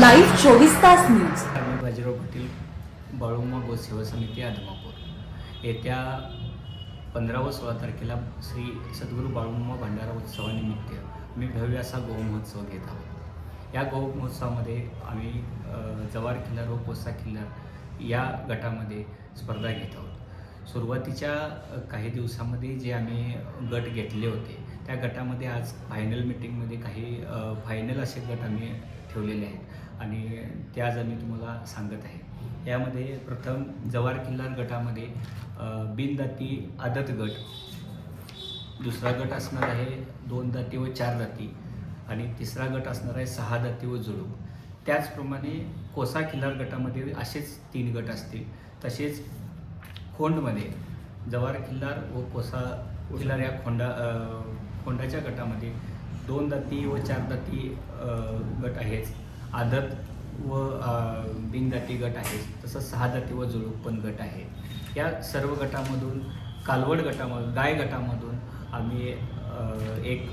Live 24 तास news. आम्ही बाजीराव पाटील बाळूमा गोसेवा समिती आदमापूर येत्या 15 व 16 तारखेला श्री सद्गुरू बाळूमा भंडारा उत्सवानिमित्त मी भव्य असा गोमहोत्सव घेत आहोत। या गोमहोत्सवामध्ये आम्ही जवार किल्लार व कोसा किल्लार या गटामध्ये स्पर्धा घेत आहोत। सुरुवातीच्या काही दिवसामध्ये जे आम्ही गट घेतले होते त्या गटामध्ये आज फायनल मीटिंगमध्ये काही फायनल असे गट आम्ही ठेवलेले आहेत आणि ते आज आम्ही तुम्हाला सांगत आहे। यामध्ये प्रथम जवार किल्लार गटामध्ये बिनदाती आदत गट, दुसरा गट असणार आहे 2 दाती व 4 दाती आणि तिसरा गट असणार आहे 6 दाती व जुळूक। त्याचप्रमाणे कोसा किल्लार गटामध्ये असेच 3 गट असतील। तसेच खोंडमध्ये जवार किल्लार व कोसा किल्लार या खोंडाच्या गटामध्ये 2 दाती व 4 दाती गट आहेत, आदत व बिनदाती गट आहेत, तसंच 6 दाती व जुळूक पण गट आहे। या सर्व गटामधून कालवड गटामधून गाय गटामधून आम्ही एक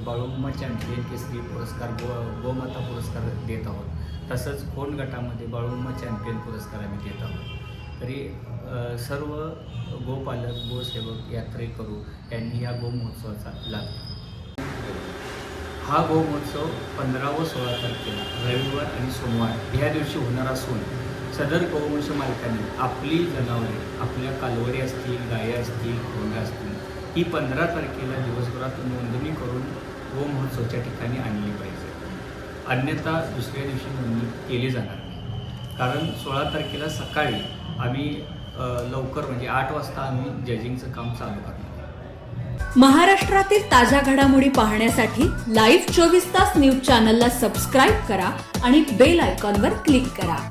बाळूमा चॅम्पियन केसरी पुरस्कार गोमाता पुरस्कार देत आहोत। तसंच खोंड गटामध्ये बाळूमा चॅम्पियन पुरस्कार आम्ही देत आहोत। तरी सर्व गोपालक गोसेवक यात्रेकरू यांनी या गोमहोत्सवाचा लाभ घेतला। हा गोमहोत्सव 15 व 16 तारखेला रविवार आणि सोमवार या दिवशी होणार असून सदर गोवंश मालकांनी आपली जनावरे, आपल्या कालवडी असतील, गायी असतील, खोंडा असतील, ही 15 तारखेला दिवसभरात नोंदणी करून गोमहोत्सवाच्या ठिकाणी आणली पाहिजे। अन्यथा दुसऱ्या दिवशी नोंदणी केली जाणार नाही। कारण 16 तारखेला सकाळी आम्ही लवकर म्हणजे 8 वाजता आम्ही जजिंगचं काम चालू करणार आहे। महाराष्ट्रातील ताज्या घडामोडी पाहण्यासाठी लाईव्ह 24 तास न्यूज चॅनलला सबस्क्राईब करा आणि बेल आयकॉनवर क्लिक करा।